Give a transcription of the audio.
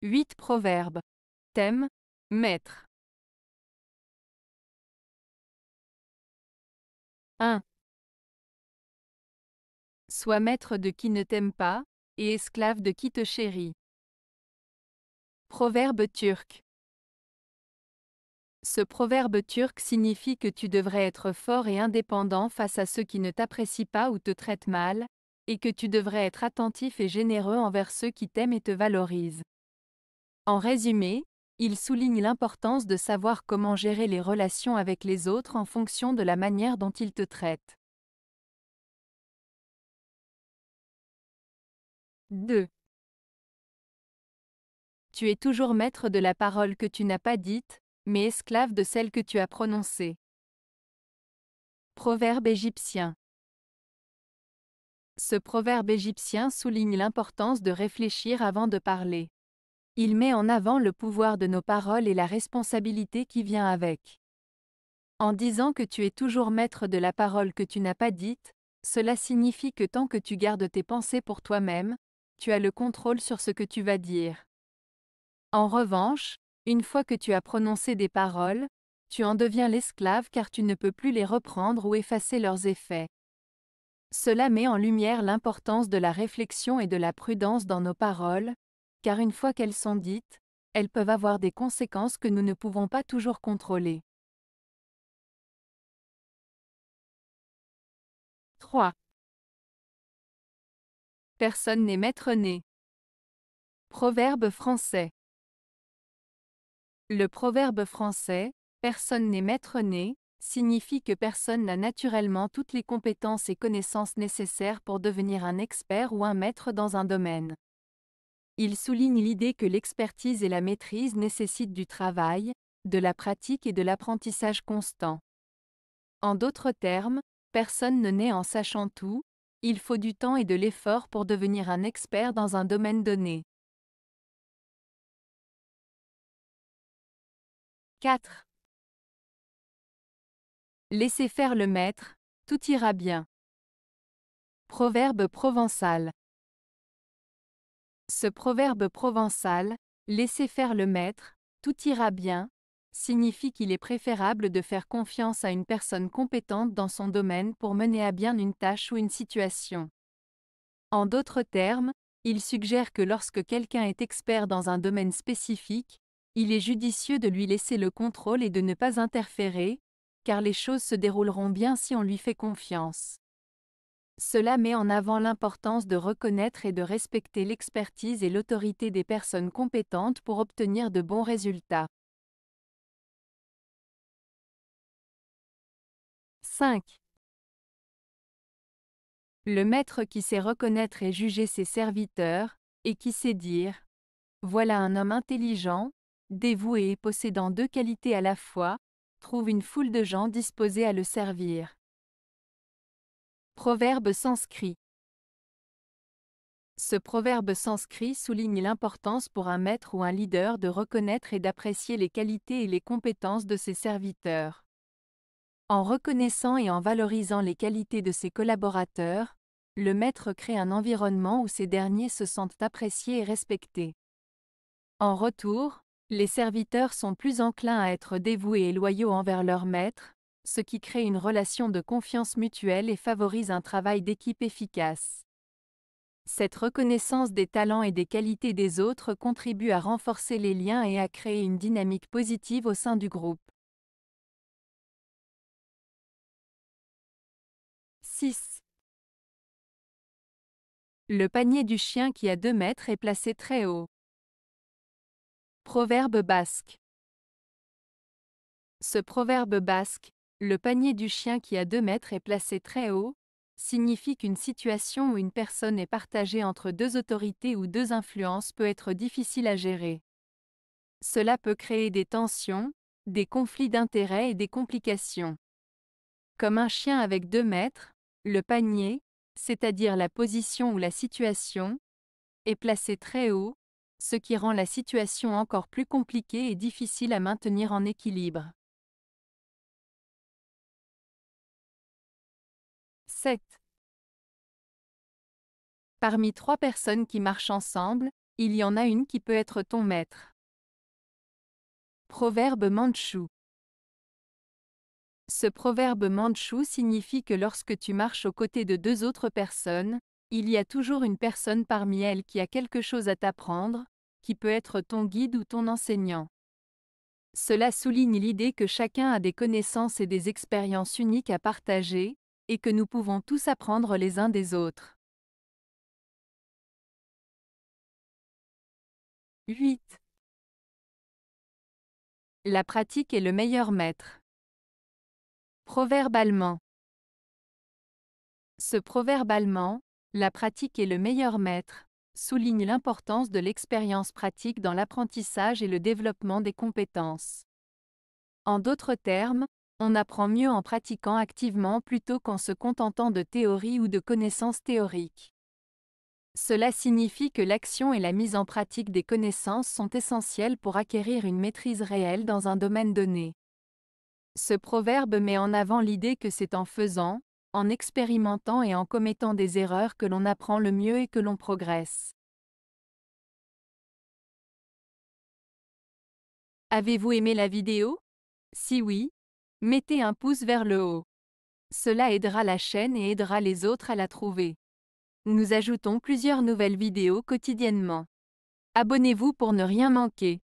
8 proverbes. Thème, maître. 1. Sois maître de qui ne t'aime pas, et esclave de qui te chérit. Proverbe turc. Ce proverbe turc signifie que tu devrais être fort et indépendant face à ceux qui ne t'apprécient pas ou te traitent mal, et que tu devrais être attentif et généreux envers ceux qui t'aiment et te valorisent. En résumé, il souligne l'importance de savoir comment gérer les relations avec les autres en fonction de la manière dont ils te traitent. 2. Tu es toujours maître de la parole que tu n'as pas dite, mais esclave de celle que tu as prononcée. Proverbe égyptien. Ce proverbe égyptien souligne l'importance de réfléchir avant de parler. Il met en avant le pouvoir de nos paroles et la responsabilité qui vient avec. En disant que tu es toujours maître de la parole que tu n'as pas dite, cela signifie que tant que tu gardes tes pensées pour toi-même, tu as le contrôle sur ce que tu vas dire. En revanche, une fois que tu as prononcé des paroles, tu en deviens l'esclave car tu ne peux plus les reprendre ou effacer leurs effets. Cela met en lumière l'importance de la réflexion et de la prudence dans nos paroles, car une fois qu'elles sont dites, elles peuvent avoir des conséquences que nous ne pouvons pas toujours contrôler. 3. Personne n'est maître né. Proverbe français. Le proverbe français « personne n'est maître né » signifie que personne n'a naturellement toutes les compétences et connaissances nécessaires pour devenir un expert ou un maître dans un domaine. Il souligne l'idée que l'expertise et la maîtrise nécessitent du travail, de la pratique et de l'apprentissage constant. En d'autres termes, personne ne naît en sachant tout, il faut du temps et de l'effort pour devenir un expert dans un domaine donné. 4. Laissez faire le maître, tout ira bien. Proverbe provençal. Ce proverbe provençal, laissez faire le maître, tout ira bien, signifie qu'il est préférable de faire confiance à une personne compétente dans son domaine pour mener à bien une tâche ou une situation. En d'autres termes, il suggère que lorsque quelqu'un est expert dans un domaine spécifique, il est judicieux de lui laisser le contrôle et de ne pas interférer, car les choses se dérouleront bien si on lui fait confiance. Cela met en avant l'importance de reconnaître et de respecter l'expertise et l'autorité des personnes compétentes pour obtenir de bons résultats. 5. Le maître qui sait reconnaître et juger ses serviteurs, et qui sait dire « Voilà un homme intelligent, dévoué et possédant deux qualités à la fois, trouve une foule de gens disposés à le servir. » Proverbe sanskrit. Ce proverbe sanskrit souligne l'importance pour un maître ou un leader de reconnaître et d'apprécier les qualités et les compétences de ses serviteurs. En reconnaissant et en valorisant les qualités de ses collaborateurs, le maître crée un environnement où ces derniers se sentent appréciés et respectés. En retour, les serviteurs sont plus enclins à être dévoués et loyaux envers leur maître, ce qui crée une relation de confiance mutuelle et favorise un travail d'équipe efficace. Cette reconnaissance des talents et des qualités des autres contribue à renforcer les liens et à créer une dynamique positive au sein du groupe. 6. Le panier du chien qui a 2 mètres est placé très haut. Proverbe basque. Ce proverbe basque, le panier du chien qui a 2 mètres est placé très haut, signifie qu'une situation où une personne est partagée entre deux autorités ou deux influences peut être difficile à gérer. Cela peut créer des tensions, des conflits d'intérêts et des complications. Comme un chien avec 2 mètres, le panier, c'est-à-dire la position ou la situation, est placé très haut, ce qui rend la situation encore plus compliquée et difficile à maintenir en équilibre. 7. Parmi 3 personnes qui marchent ensemble, il y en a une qui peut être ton maître. Proverbe mandchou. Ce proverbe mandchou signifie que lorsque tu marches aux côtés de deux autres personnes, il y a toujours une personne parmi elles qui a quelque chose à t'apprendre, qui peut être ton guide ou ton enseignant. Cela souligne l'idée que chacun a des connaissances et des expériences uniques à partager, et que nous pouvons tous apprendre les uns des autres. 8. La pratique est le meilleur maître. Proverbe allemand. Ce proverbe allemand, la pratique est le meilleur maître, souligne l'importance de l'expérience pratique dans l'apprentissage et le développement des compétences. En d'autres termes, on apprend mieux en pratiquant activement plutôt qu'en se contentant de théories ou de connaissances théoriques. Cela signifie que l'action et la mise en pratique des connaissances sont essentielles pour acquérir une maîtrise réelle dans un domaine donné. Ce proverbe met en avant l'idée que c'est en faisant, en expérimentant et en commettant des erreurs que l'on apprend le mieux et que l'on progresse. Avez-vous aimé la vidéo? Si oui, mettez un pouce vers le haut. Cela aidera la chaîne et aidera les autres à la trouver. Nous ajoutons plusieurs nouvelles vidéos quotidiennement. Abonnez-vous pour ne rien manquer.